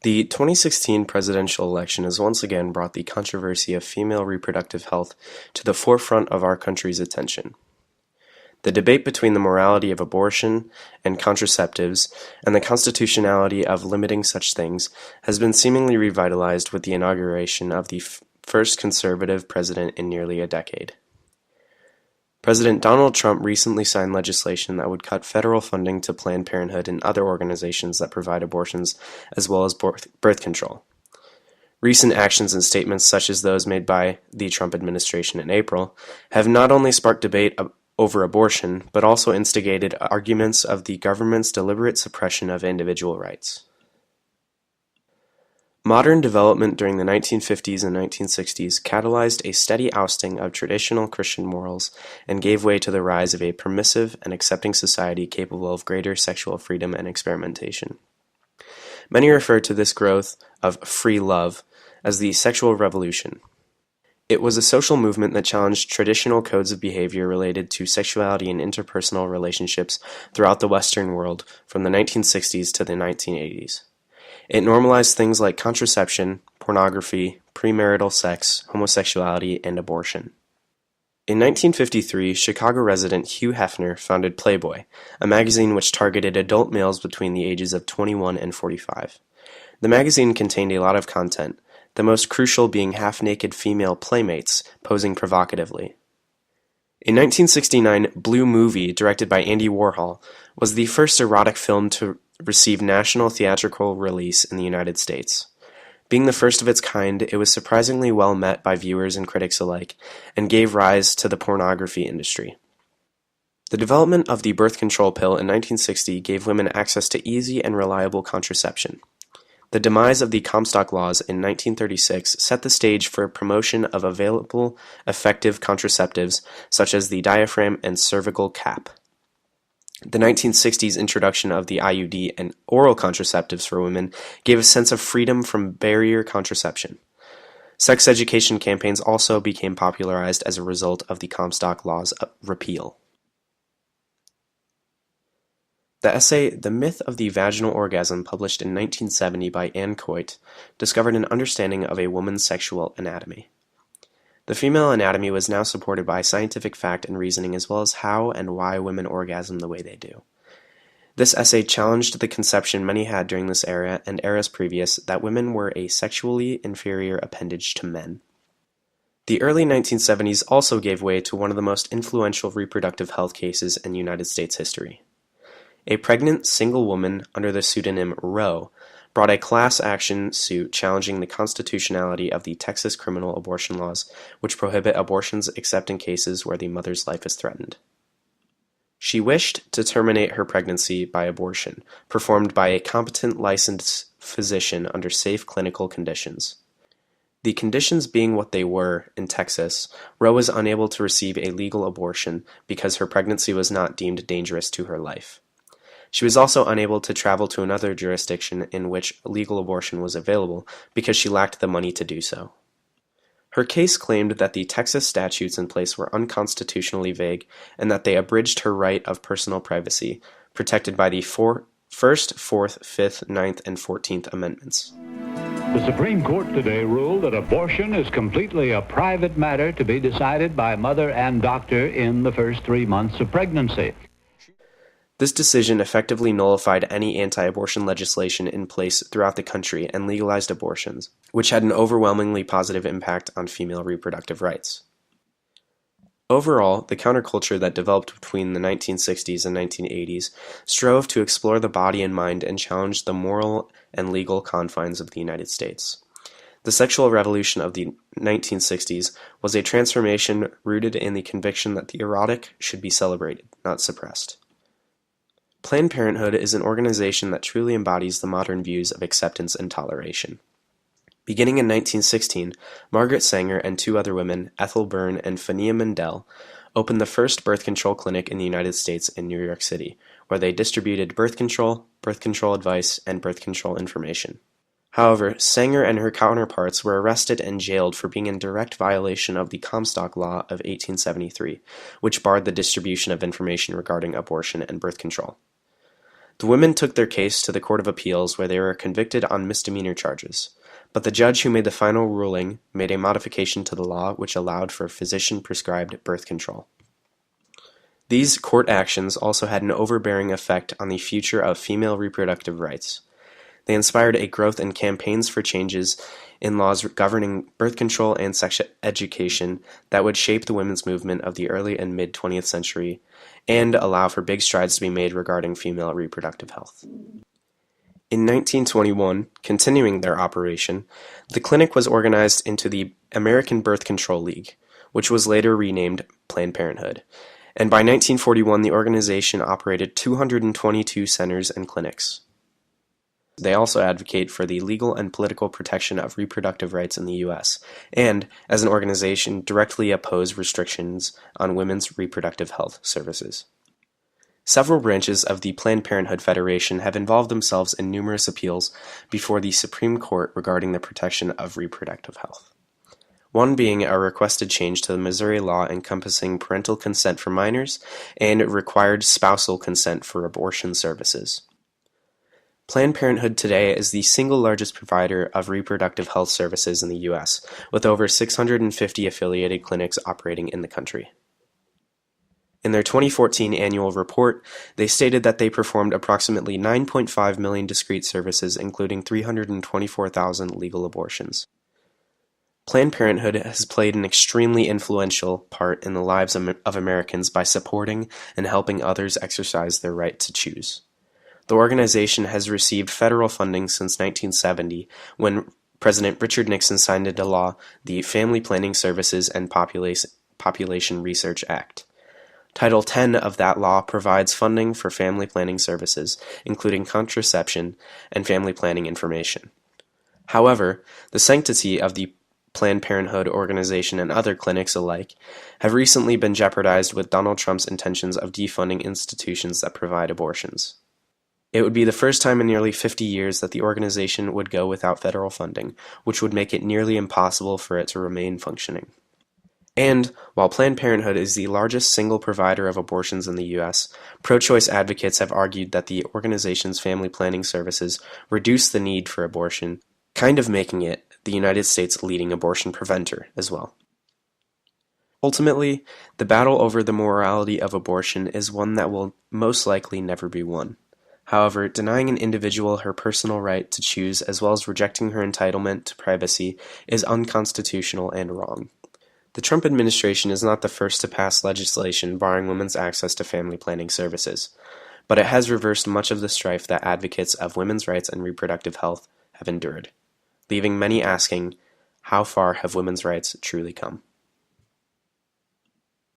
The 2016 presidential election has once again brought the controversy of female reproductive health to the forefront of our country's attention. The debate between the morality of abortion and contraceptives and the constitutionality of limiting such things has been seemingly revitalized with the inauguration of the first conservative president in nearly a decade. President Donald Trump recently signed legislation that would cut federal funding to Planned Parenthood and other organizations that provide abortions as well as birth control. Recent actions and statements such as those made by the Trump administration in April have not only sparked debate over abortion, but also instigated arguments of the government's deliberate suppression of individual rights. Modern development during the 1950s and 1960s catalyzed a steady ousting of traditional Christian morals and gave way to the rise of a permissive and accepting society capable of greater sexual freedom and experimentation. Many refer to this growth of free love as the sexual revolution. It was a social movement that challenged traditional codes of behavior related to sexuality and interpersonal relationships throughout the Western world from the 1960s to the 1980s. It normalized things like contraception, pornography, premarital sex, homosexuality, and abortion. In 1953, Chicago resident Hugh Hefner founded Playboy, a magazine which targeted adult males between the ages of 21 and 45. The magazine contained a lot of content, the most crucial being half-naked female playmates posing provocatively. In 1969, Blue Movie, directed by Andy Warhol, was the first erotic film to receive national theatrical release in the United States. Being the first of its kind, it was surprisingly well met by viewers and critics alike, and gave rise to the pornography industry. The development of the birth control pill in 1960 gave women access to easy and reliable contraception. The demise of the Comstock laws in 1936 set the stage for promotion of available, effective contraceptives such as the diaphragm and cervical cap. The 1960s introduction of the IUD and oral contraceptives for women gave a sense of freedom from barrier contraception. Sex education campaigns also became popularized as a result of the Comstock Law's repeal. The essay The Myth of the Vaginal Orgasm, published in 1970 by Anne Coit, discovered an understanding of a woman's sexual anatomy. The female anatomy was now supported by scientific fact and reasoning as well as how and why women orgasm the way they do. This essay challenged the conception many had during this era and eras previous that women were a sexually inferior appendage to men. The early 1970s also gave way to one of the most influential reproductive health cases in United States history. A pregnant single woman under the pseudonym Roe brought a class action suit challenging the constitutionality of the Texas criminal abortion laws, which prohibit abortions except in cases where the mother's life is threatened. She wished to terminate her pregnancy by abortion, performed by a competent licensed physician under safe clinical conditions. The conditions being what they were in Texas, Roe was unable to receive a legal abortion because her pregnancy was not deemed dangerous to her life. She was also unable to travel to another jurisdiction in which legal abortion was available because she lacked the money to do so. Her case claimed that the Texas statutes in place were unconstitutionally vague and that they abridged her right of personal privacy, protected by the First, Fourth, Fifth, Ninth, and 14th Amendments. The Supreme Court today ruled that abortion is completely a private matter to be decided by mother and doctor in the first 3 months of pregnancy. This decision effectively nullified any anti-abortion legislation in place throughout the country and legalized abortions, which had an overwhelmingly positive impact on female reproductive rights. Overall, the counterculture that developed between the 1960s and 1980s strove to explore the body and mind and challenge the moral and legal confines of the United States. The sexual revolution of the 1960s was a transformation rooted in the conviction that the erotic should be celebrated, not suppressed. Planned Parenthood is an organization that truly embodies the modern views of acceptance and toleration. Beginning in 1916, Margaret Sanger and two other women, Ethel Byrne and Fania Mendel, opened the first birth control clinic in the United States in New York City, where they distributed birth control advice, and birth control information. However, Sanger and her counterparts were arrested and jailed for being in direct violation of the Comstock Law of 1873, which barred the distribution of information regarding abortion and birth control. The women took their case to the Court of Appeals, where they were convicted on misdemeanor charges. But the judge who made the final ruling made a modification to the law which allowed for physician-prescribed birth control. These court actions also had an overbearing effect on the future of female reproductive rights. They inspired a growth in campaigns for changes in laws governing birth control and sex education that would shape the women's movement of the early and mid-20th century and allow for big strides to be made regarding female reproductive health. In 1921, continuing their operation, the clinic was organized into the American Birth Control League, which was later renamed Planned Parenthood, and by 1941 the organization operated 222 centers and clinics. They also advocate for the legal and political protection of reproductive rights in the U.S., and, as an organization, directly oppose restrictions on women's reproductive health services. Several branches of the Planned Parenthood Federation have involved themselves in numerous appeals before the Supreme Court regarding the protection of reproductive health. One being a requested change to the Missouri law encompassing parental consent for minors and required spousal consent for abortion services. Planned Parenthood today is the single largest provider of reproductive health services in the U.S., with over 650 affiliated clinics operating in the country. In their 2014 annual report, they stated that they performed approximately 9.5 million discrete services, including 324,000 legal abortions. Planned Parenthood has played an extremely influential part in the lives of Americans by supporting and helping others exercise their right to choose. The organization has received federal funding since 1970, when President Richard Nixon signed into law the Family Planning Services and Population Research Act. Title 10 of that law provides funding for family planning services, including contraception and family planning information. However, the sanctity of the Planned Parenthood organization and other clinics alike have recently been jeopardized with Donald Trump's intentions of defunding institutions that provide abortions. It would be the first time in nearly 50 years that the organization would go without federal funding, which would make it nearly impossible for it to remain functioning. And, while Planned Parenthood is the largest single provider of abortions in the U.S., pro-choice advocates have argued that the organization's family planning services reduce the need for abortion, kind of making it the United States' leading abortion preventer as well. Ultimately, the battle over the morality of abortion is one that will most likely never be won. However, denying an individual her personal right to choose as well as rejecting her entitlement to privacy is unconstitutional and wrong. The Trump administration is not the first to pass legislation barring women's access to family planning services, but it has reversed much of the strife that advocates of women's rights and reproductive health have endured, leaving many asking, how far have women's rights truly come?